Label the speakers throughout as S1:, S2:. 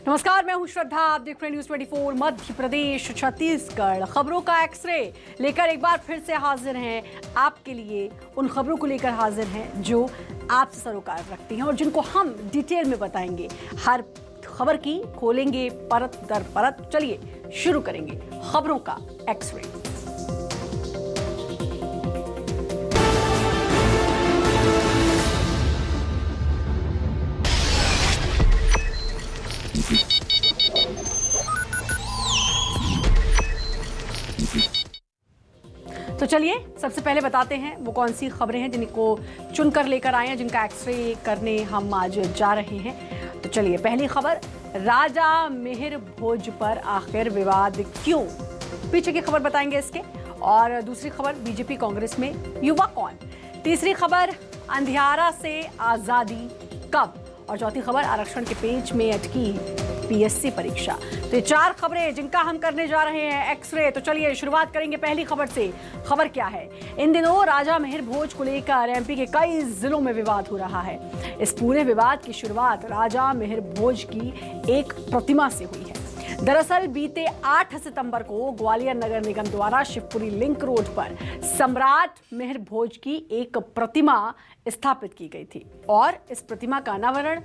S1: नमस्कार, मैं हूं श्रद्धा। आप देख रहे हैं न्यूज़ 24। मध्य प्रदेश छत्तीसगढ़ खबरों का एक्सरे लेकर एक बार फिर से हाजिर हैं। आपके लिए उन खबरों को लेकर हाजिर हैं जो आपसे सरोकार रखती हैं और जिनको हम डिटेल में बताएंगे। हर खबर की खोलेंगे परत दर परत। चलिए शुरू करेंगे खबरों का एक्सरे। तो चलिए सबसे पहले बताते हैं वो कौन सी खबरें हैं जिनको चुनकर लेकर आए हैं, जिनका एक्सरे करने हम आज जा रहे हैं। तो चलिए पहली खबर, राजा मिहिर भोज पर आखिर विवाद क्यों, पीछे की खबर बताएंगे इसके। और दूसरी खबर, बीजेपी कांग्रेस में युवा कौन। तीसरी खबर, अंधियारा से आजादी कब। और चौथी खबर, आरक्षण के पेज में अटकी पीएससी परीक्षा। तो ये चार खबरें जिनका हम करने जा रहे हैं एक्सरे। तो चलिए शुरुआत करेंगे पहली खबर से। खबर क्या है, इन दिनों राजा मिहिर भोज को लेकर एमपी के कई जिलों में विवाद हो रहा है। इस पूरे विवाद की शुरुआत राजा मिहिर भोज की एक प्रतिमा से हुई है। दरअसल बीते 8 सितंबर को ग्वालियर नगर निगम द्वारा शिवपुरी लिंक रोड पर सम्राट मिहिर भोज की एक प्रतिमा स्थापित की गई थी और इस प्रतिमा का अनावरण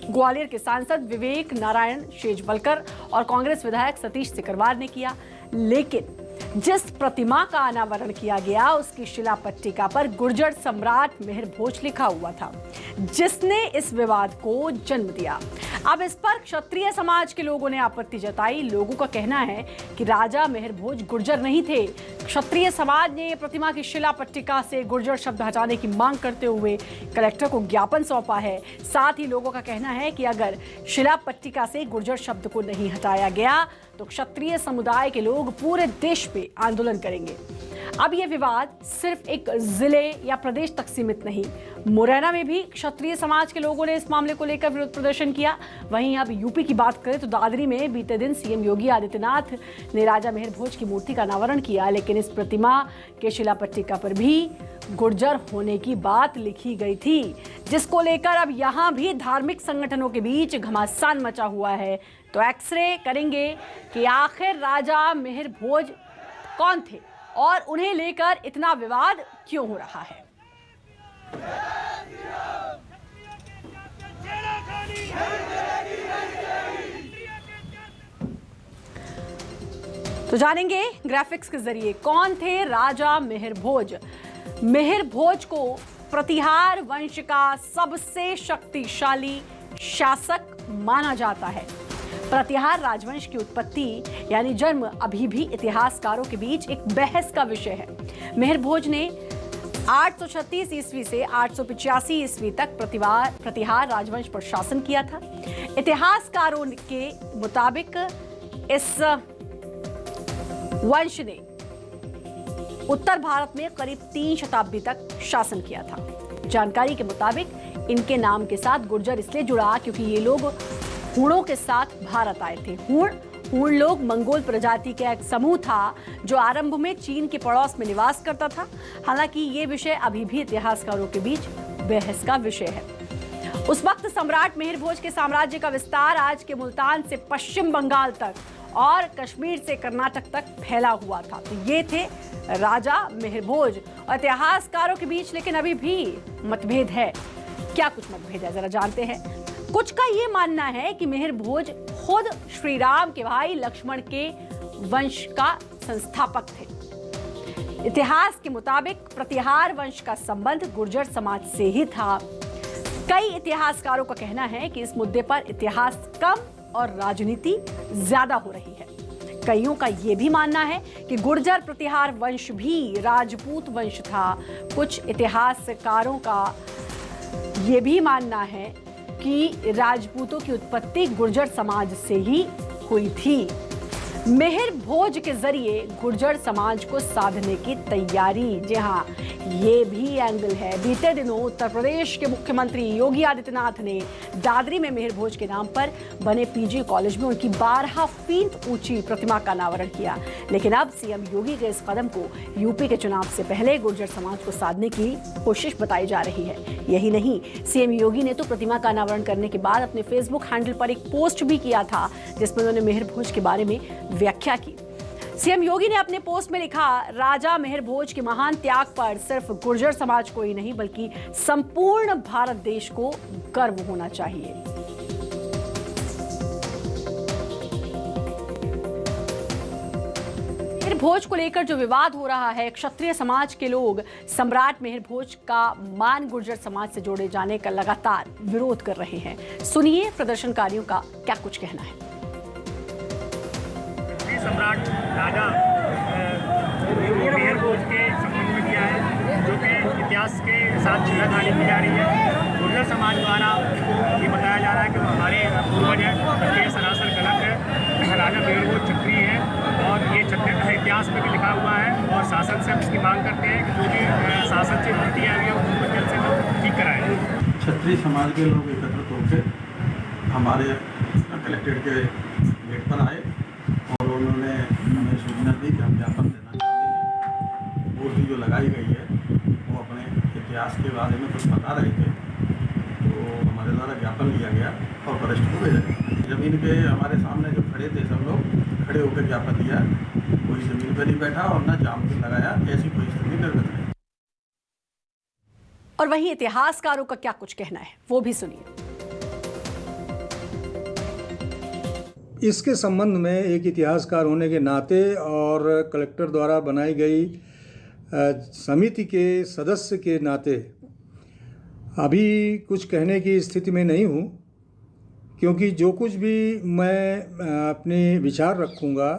S1: ग्वालियर के सांसद विवेक नारायण शेजवलकर और कांग्रेस विधायक सतीश सिकरवार ने किया। लेकिन जिस प्रतिमा का अनावरण किया गया उसकी शिला पट्टिका पर गुर्जर सम्राट मिहिर भोज लिखा हुआ था, जिसने इस विवाद को जन्म दिया। अब इस पर क्षत्रिय समाज के लोगों ने आपत्ति जताई। लोगों का कहना है कि राजा मिहिर भोज गुर्जर नहीं थे। क्षत्रिय समाज ने प्रतिमा की शिला पट्टिका से गुर्जर शब्द हटाने की मांग करते हुए कलेक्टर को ज्ञापन सौंपा है। साथ ही लोगों का कहना है कि अगर शिला पट्टिका से गुर्जर शब्द को नहीं हटाया गया तो क्षत्रिय समुदाय के लोग पूरे देश पे आंदोलन करेंगे। अब यह विवाद सिर्फ एक जिले या प्रदेश तक सीमित नहीं, मुरैना में भी क्षत्रिय समाज के लोगों ने इस मामले को लेकर विरोध प्रदर्शन किया। वहीं अब यूपी की बात करें तो दादरी में बीते दिन सीएम योगी आदित्यनाथ ने राजा मिहिर भोज की मूर्ति का अनावरण किया। लेकिन इस प्रतिमा के शिला पट्टिका पर भी गुर्जर होने की बात लिखी गई थी, जिसको लेकर अब यहाँ भी धार्मिक संगठनों के बीच घमासान मचा हुआ है। तो एक्सरे करेंगे कि आखिर राजा मिहिर भोज कौन थे और उन्हें लेकर इतना विवाद क्यों हो रहा है। तो जानेंगे ग्राफिक्स के जरिए कौन थे राजा मिहिर भोज। मिहिर भोज को प्रतिहार वंश का सबसे शक्तिशाली शासक माना जाता है। प्रतिहार राजवंश की उत्पत्ति यानी जन्म अभी भी इतिहासकारों के बीच एक बहस का विषय है। मिहिर भोज ने 836 ईस्वी से 885 ईस्वी तक प्रतिहार राजवंश पर शासन किया था। इतिहासकारों के मुताबिक इस वंश ने उत्तर भारत में करीब 3 शताब्दी तक शासन किया था। जानकारी के मुताबिक इनके नाम के साथ गुर्जर इसलिए जुड़ा क्योंकि ये लोग हूणों के साथ भारत आए थे। हूण लोग मंगोल प्रजाति का एक समूह था जो आरंभ में चीन के पड़ोस में निवास करता था। हालांकि ये विषय अभी भी इतिहासकारों के बीच बहस का विषय है। उस वक्त सम्राट मिहिर भोज के साम्राज्य का विस्तार आज के मुल्तान से पश्चिम बंगाल तक और कश्मीर से कर्नाटक तक फैला हुआ था। तो ये थे राजा मिहिर भोज। और इतिहासकारों के बीच लेकिन अभी भी मतभेद है। क्या कुछ मतभेद है जरा जानते हैं। कुछ का ये मानना है कि मिहिर भोज खुद श्री राम के भाई लक्ष्मण के वंश का संस्थापक थे। इतिहास के मुताबिक प्रतिहार वंश का संबंध गुर्जर समाज से ही था। कई इतिहासकारों का कहना है कि इस मुद्दे पर इतिहास कम और राजनीति ज्यादा हो रही है। कईयों का यह भी मानना है कि गुर्जर प्रतिहार वंश भी राजपूत वंश था। कुछ इतिहासकारों का यह भी मानना है कि राजपूतों की उत्पत्ति गुर्जर समाज से ही हुई थी। मिहिर भोज के जरिए गुर्जर समाज को साधने की तैयारी। जी हाँ, ये भी एंगल है। बीते दिनों उत्तर प्रदेश के मुख्यमंत्री योगी आदित्यनाथ ने दादरी में मिहिर भोज के नाम पर बने पीजी कॉलेज में उनकी 12 फीट ऊंची प्रतिमा का अनावरण किया। लेकिन अब सीएम योगी के इस कदम को यूपी के चुनाव से पहले गुर्जर समाज को साधने की कोशिश बताई जा रही है। यही नहीं, सीएम योगी ने तो प्रतिमा का अनावरण करने के बाद अपने फेसबुक हैंडल पर एक पोस्ट भी किया था, जिसमें उन्होंने मिहिर भोज के बारे में व्याख्या की। सीएम योगी ने अपने पोस्ट में लिखा, राजा मिहिर भोज के महान त्याग पर सिर्फ गुर्जर समाज को ही नहीं बल्कि संपूर्ण भारत देश को गर्व होना चाहिए। मिहिर भोज को लेकर जो विवाद हो रहा है, क्षत्रिय समाज के लोग सम्राट मिहिर भोज का मान गुर्जर समाज से जोड़े जाने का लगातार विरोध कर रहे हैं। सुनिए प्रदर्शनकारियों का क्या कुछ कहना है।
S2: सम्राट राजा मिहिर भोज के संबंध में किया है, जो कि इतिहास के साथ छेड़खानी की जा रही है। गुर्जर समाज द्वारा ये बताया जा रहा है कि हमारे पूर्वज हैं, ये सरासर गलत है। राजा मिहिर भोज क्षत्रिय है और ये क्षत्रिय इतिहास में भी लिखा हुआ है और शासन से हम इसकी मांग करते हैं कि जो भी शासन से त्रुटियाँ आई है उनको जल्द से ठीक कराएं।
S3: क्षत्रिय समाज के लोग एकत्रित होकर हमारे कलेक्ट्रेट के गेट पर आए और उन्होंने हमें सूचना दी कि हम ज्ञापन देना चाहते हैं। मूर्ति जो लगाई गई है वो अपने इतिहास के बारे में कुछ बता रहे थे, तो हमारे द्वारा ज्ञापन लिया गया और वरिष्ठ को भेजा गया। ज़मीन पे हमारे सामने जो खड़े थे सब लोग खड़े होकर ज्ञापन दिया, कोई ज़मीन पर नहीं बैठा और ना जाम पे लगाया, ऐसी कोई स्थिति निर्मित नहीं।
S1: और वहीं इतिहासकारों का क्या कुछ कहना है, वो भी सुनिए।
S4: इसके संबंध में एक इतिहासकार होने के नाते और कलेक्टर द्वारा बनाई गई समिति के सदस्य के नाते अभी कुछ कहने की स्थिति में नहीं हूँ, क्योंकि जो कुछ भी मैं अपने विचार रखूँगा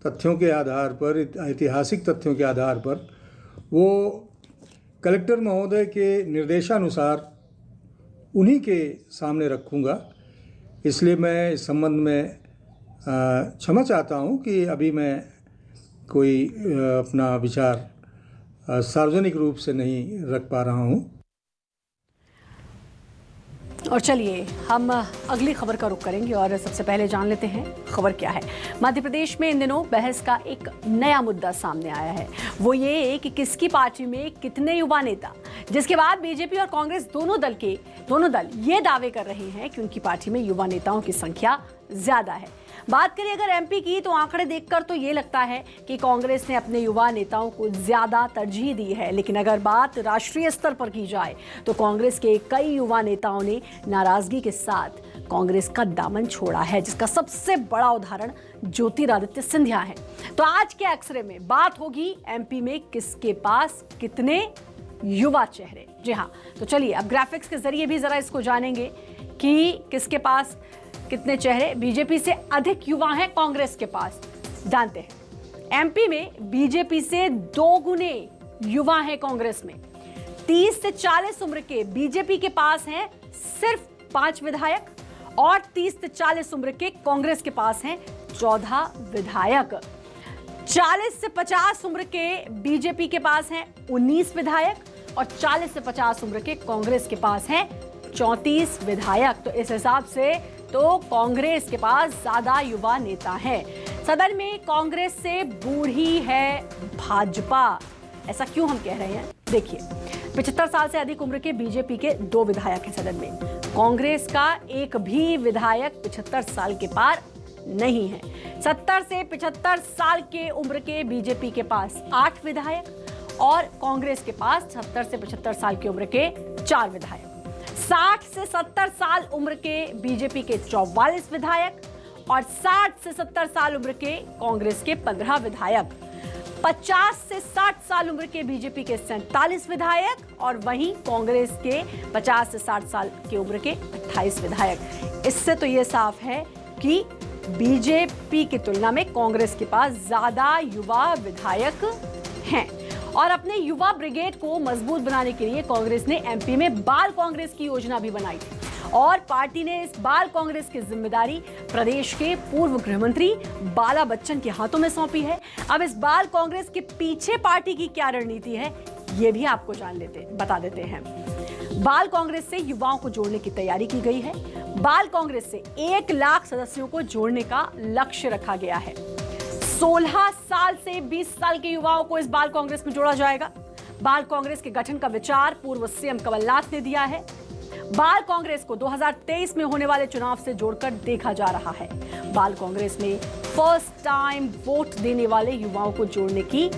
S4: तथ्यों के आधार पर, ऐतिहासिक तथ्यों के आधार पर, वो कलेक्टर महोदय के निर्देशानुसार उन्हीं के सामने रखूँगा। इसलिए मैं इस संबंध में क्षमा चाहता हूं कि अभी मैं कोई अपना विचार सार्वजनिक रूप से नहीं रख पा रहा हूं।
S1: और चलिए हम अगली खबर का रुख करेंगे और सबसे पहले जान लेते हैं खबर क्या है। मध्य प्रदेश में इन दिनों बहस का एक नया मुद्दा सामने आया है, वो ये कि किसकी पार्टी में कितने युवा नेता, जिसके बाद बीजेपी और कांग्रेस दोनों दल ये दावे कर रहे हैं कि उनकी पार्टी में युवा नेताओं की संख्या ज्यादा है। बात करें अगर एमपी की, तो आंकड़े देखकर तो ये लगता है कि कांग्रेस ने अपने युवा नेताओं को ज्यादा तरजीह दी है। लेकिन अगर बात राष्ट्रीय स्तर पर की जाए तो कांग्रेस के कई युवा नेताओं ने नाराजगी के साथ कांग्रेस का दामन छोड़ा है, जिसका सबसे बड़ा उदाहरण ज्योतिरादित्य सिंधिया है। तो आज के एक्सरे में बात होगी एमपी में किसके पास कितने युवा चेहरे। जी हाँ, तो चलिए अब ग्राफिक्स के जरिए भी जरा इसको जानेंगे कि किसके पास कितने चेहरे। बीजेपी से अधिक युवा हैं कांग्रेस के पास, जानते हैं। एमपी में बीजेपी से 2 गुने युवा हैं कांग्रेस में। 30 से 40 उम्र के बीजेपी के पास हैं सिर्फ 5 विधायक और 30 से 40 उम्र के कांग्रेस के पास हैं 14 विधायक। 40 से 50 उम्र के बीजेपी के पास हैं 19 विधायक और 40 से 50 उम्र के कांग्रेस के पास हैं 34 विधायक। तो इस हिसाब से तो कांग्रेस के पास ज्यादा युवा नेता हैं। सदन में कांग्रेस से बूढ़ी है भाजपा। ऐसा क्यों हम कह रहे हैं, देखिए। 75 साल से अधिक उम्र के बीजेपी के 2 विधायक हैं सदन में। कांग्रेस का एक भी विधायक 75 साल के पार नहीं है। 70 से 75 साल के उम्र के बीजेपी के पास 8 विधायक और कांग्रेस के पास 70 से 75 साल की उम्र के 4 विधायक। 60 से 70 साल उम्र के बीजेपी के 44 विधायक और 60 से 70 साल उम्र के कांग्रेस के 15 विधायक। 50 से 60 साल उम्र के बीजेपी के 47 विधायक और वहीं कांग्रेस के 50 से 60 साल की उम्र के 28 विधायक। इससे तो ये साफ है कि बीजेपी की तुलना में कांग्रेस के पास ज्यादा युवा विधायक हैं। और अपने युवा ब्रिगेड को मजबूत बनाने के लिए कांग्रेस ने एमपी में बाल कांग्रेस की योजना भी बनाई थी और पार्टी ने इस बाल कांग्रेस की जिम्मेदारी प्रदेश के पूर्व गृह मंत्री बाला बच्चन के हाथों में सौंपी है। अब इस बाल कांग्रेस के पीछे पार्टी की क्या रणनीति है, ये भी आपको बता देते हैं। बाल कांग्रेस से युवाओं को जोड़ने की तैयारी की गई है। बाल कांग्रेस से 1 लाख सदस्यों को जोड़ने का लक्ष्य रखा गया है। 16 साल से 20 साल के युवाओं को इस बाल कांग्रेस में जोड़ा जाएगा। बाल कांग्रेस के गठन का विचार पूर्व सीएम कमलनाथ ने दिया है। बाल कांग्रेस को 2023 में होने वाले चुनाव से जोड़कर देखा जा रहा है। बाल कांग्रेस में फर्स्ट टाइम वोट देने वाले युवाओं को जोड़ने की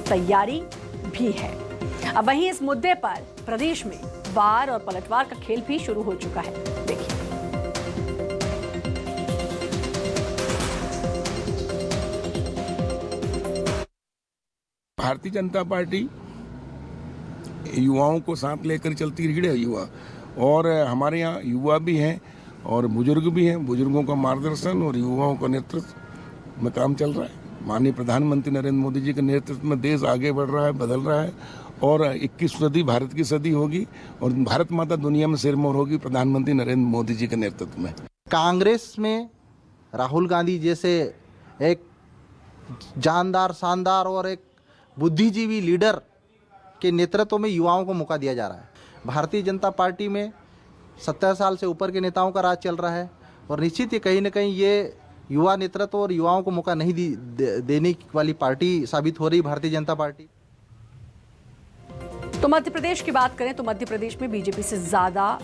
S1: तैयारी भी है। अब वहीं इस मुद्दे पर प्रदेश में वार और पलटवार का खेल भी शुरू हो चुका है। देखिए,
S5: भारतीय जनता पार्टी युवाओं को साथ लेकर चलती रही है। युवा और हमारे यहाँ युवा भी हैं और बुजुर्ग भी हैं। बुजुर्गों का मार्गदर्शन और युवाओं का नेतृत्व में काम चल रहा है। माननीय प्रधानमंत्री नरेंद्र मोदी जी के नेतृत्व में देश आगे बढ़ रहा है, बदल रहा है और 21वीं सदी भारत की सदी होगी और भारत माता दुनिया में सिरमौर होगी प्रधानमंत्री नरेंद्र मोदी जी के नेतृत्व में।
S6: कांग्रेस में राहुल गांधी जैसे एक जानदार, शानदार और एक बुद्धिजीवी लीडर के नेतृत्व में युवाओं को मौका दिया जा रहा है। भारतीय जनता पार्टी में 70 साल से ऊपर के नेताओं का राज चल रहा है और निश्चित ही कहीं न कहीं ये युवा नेतृत्व और युवाओं को मौका नहीं देने वाली पार्टी साबित हो रही भारतीय जनता पार्टी।
S1: तो मध्य प्रदेश की बात करें तो मध्य प्रदेश में बीजेपी से ज्यादा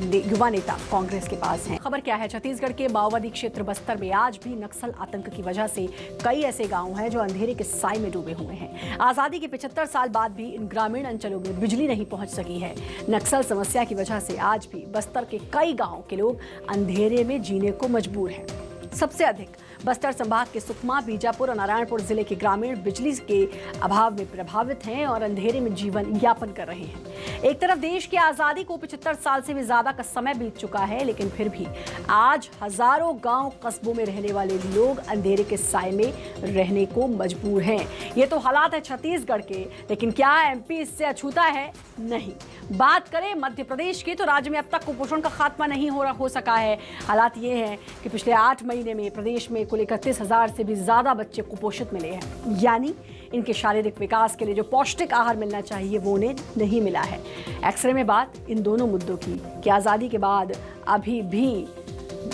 S1: युवा नेता कांग्रेस के पास हैं। खबर क्या है, छत्तीसगढ़ के माओवादी क्षेत्र बस्तर में आज भी नक्सल आतंक की वजह से कई ऐसे गांव हैं जो अंधेरे के साए में डूबे हुए हैं। आजादी के 75 साल बाद भी इन ग्रामीण अंचलों में बिजली नहीं पहुंच सकी है। नक्सल समस्या की वजह से आज भी बस्तर के कई गाँव के लोग अंधेरे में जीने को मजबूर हैं। सबसे अधिक बस्तर संभाग के सुकमा, बीजापुर और नारायणपुर जिले के ग्रामीण बिजली के अभाव में प्रभावित हैं और अंधेरे में जीवन यापन कर रहे हैं। एक तरफ देश की आजादी को 75 साल से भी ज्यादा का समय बीत चुका है, लेकिन फिर भी आज हजारों गांव कस्बों में रहने वाले लोग अंधेरे के साए में रहने को मजबूर हैं। ये तो हालात है छत्तीसगढ़ के, लेकिन क्या एमपी इससे अछूता है? नहीं। बात करें मध्य प्रदेश की तो राज्य में अब तक कुपोषण का खात्मा नहीं हो सका है। हालात ये हैं कि पिछले 8 महीने में प्रदेश में कुल 31,000 से भी ज्यादा बच्चे कुपोषित मिले हैं, यानी इनके शारीरिक विकास के लिए जो पौष्टिक आहार मिलना चाहिए वो उन्हें नहीं मिला है। एक्सरे में बात इन दोनों मुद्दों की कि आजादी के बाद अभी भी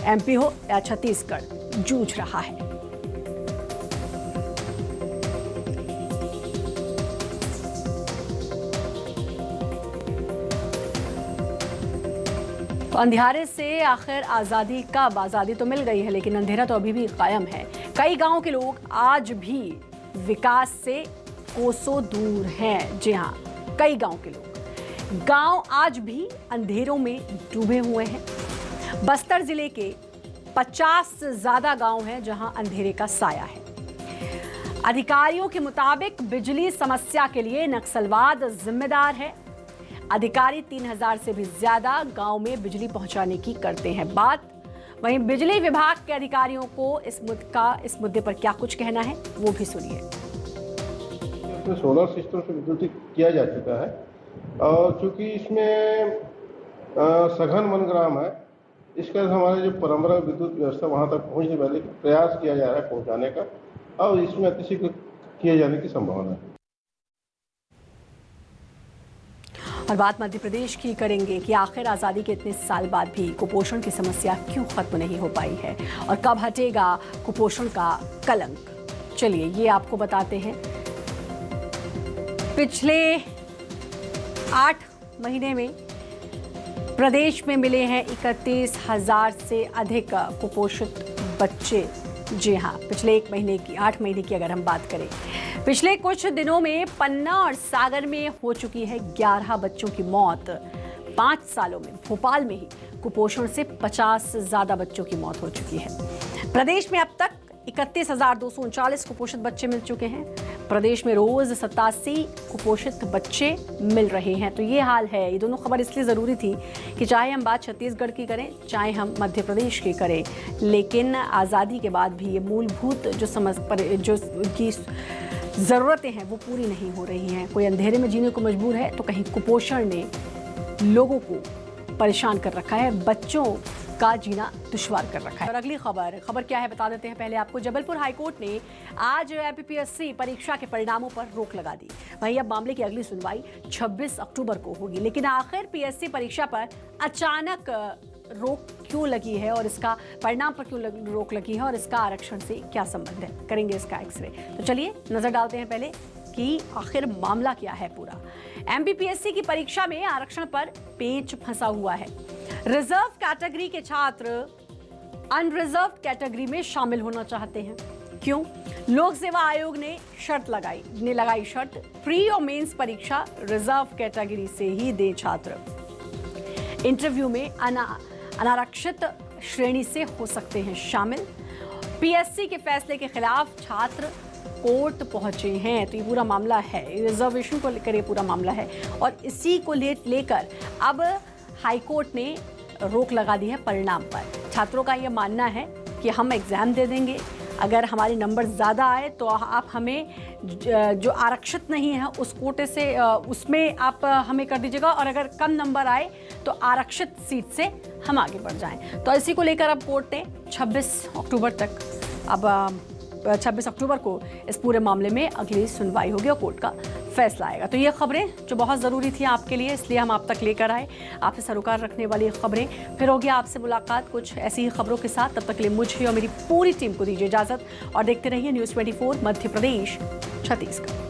S1: एमपी हो या छत्तीसगढ़ जूझ रहा है। तो अंधियारे से आखिर आज़ादी कब? आज़ादी तो मिल गई है लेकिन अंधेरा तो अभी भी कायम है। कई गांव के लोग आज भी विकास से कोसों दूर हैं। जी हाँ, कई गांव के लोग, गांव आज भी अंधेरों में डूबे हुए हैं। बस्तर जिले के 50 से ज्यादा गांव हैं जहां अंधेरे का साया है। अधिकारियों के मुताबिक बिजली समस्या के लिए नक्सलवाद जिम्मेदार है। अधिकारी 3000 से भी ज्यादा गांव में बिजली पहुंचाने की करते हैं बात। वहीं बिजली विभाग के अधिकारियों को इस मुद्दे पर क्या कुछ कहना है वो भी सुनिए।
S7: इसमें सोलर सिस्टम से विद्युत किया जा चुका है और चूंकि इसमें सघन वनग्राम है, इसका हमारे जो परंपरागत विद्युत व्यवस्था वहां तक पहुंचने वाले प्रयास किया जा रहा है पहुंचाने का, और इसमें अतिशीघ्र किए जाने की संभावना है।
S1: और बात मध्य प्रदेश की करेंगे कि आखिर आज़ादी के इतने साल बाद भी कुपोषण की समस्या क्यों खत्म नहीं हो पाई है और कब हटेगा कुपोषण का कलंक। चलिए ये आपको बताते हैं। पिछले 8 महीने में प्रदेश में मिले हैं 31,000 से अधिक कुपोषित बच्चे। जी हाँ, पिछले 8 महीने की अगर हम बात करें, पिछले कुछ दिनों में पन्ना और सागर में हो चुकी है 11 बच्चों की मौत। 5 सालों में भोपाल में ही कुपोषण से 50 से ज्यादा बच्चों की मौत हो चुकी है। प्रदेश में अब तक 31,239 कुपोषित बच्चे मिल चुके हैं। प्रदेश में रोज 87 कुपोषित बच्चे मिल रहे हैं। तो ये हाल है। ये दोनों खबर इसलिए ज़रूरी थी कि चाहे हम बात छत्तीसगढ़ की करें, चाहे हम मध्य प्रदेश की करें, लेकिन आज़ादी के बाद भी ये मूलभूत जो उनकी ज़रूरतें हैं वो पूरी नहीं हो रही हैं। कोई अंधेरे में जीने को मजबूर है तो कहीं कुपोषण ने लोगों को परेशान कर रखा है, बच्चों का जीना दुश्वार कर रखा है। और अगली खबर क्या है बता देते हैं पहले आपको। जबलपुर हाईकोर्ट ने आज एमपीपीएससी परीक्षा के परिणामों पर रोक लगा दी। वहीं अब मामले की अगली सुनवाई 26 अक्टूबर को होगी। लेकिन आखिर पीएससी परीक्षा पर अचानक रोक क्यों लगी है और इसका परिणाम पर क्यों रोक लगी है और इसका आरक्षण से क्या संबंध है, करेंगे इसका एक्सरे। तो चलिए नजर डालते हैं पहले कि आखिर मामला क्या है पूरा। एमपीपीएससी की परीक्षा में आरक्षण पर पेच फंसा हुआ है। रिजर्व कैटेगरी के छात्र अनरिजर्व कैटेगरी में शामिल होना चाहते हैं। क्यों? लोक सेवा आयोग ने लगाई शर्त, प्री और मेंस परीक्षा रिजर्व कैटेगरी से ही दे छात्र। इंटरव्यू में अनारक्षित श्रेणी से हो सकते हैं शामिल। पीएससी के फैसले के खिलाफ छात्र कोर्ट पहुंचे हैं। तो ये पूरा मामला है, रिजर्वेशन को लेकर ये पूरा मामला है और इसी को लेकर अब हाईकोर्ट ने रोक लगा दी है परिणाम पर। छात्रों का ये मानना है कि हम एग्जाम दे देंगे, अगर हमारे नंबर ज़्यादा आए तो आप हमें जो आरक्षित नहीं है उस कोटे से उसमें आप हमें कर दीजिएगा, और अगर कम नंबर आए तो आरक्षित सीट से हम आगे बढ़ जाएं। तो इसी को लेकर अब कोर्ट ने 26 अक्टूबर तक, अब 26 अक्टूबर को इस पूरे मामले में अगली सुनवाई होगी और कोर्ट का फैसला आएगा। तो ये खबरें जो बहुत ज़रूरी थी आपके लिए, इसलिए हम आप तक लेकर आए, आपसे सरोकार रखने वाली खबरें। फिर होगी आपसे मुलाकात कुछ ऐसी ही खबरों के साथ। तब तक के लिए मुझे और मेरी पूरी टीम को दीजिए इजाज़त और देखते रहिए न्यूज़ 24 मध्य प्रदेश छत्तीसगढ़।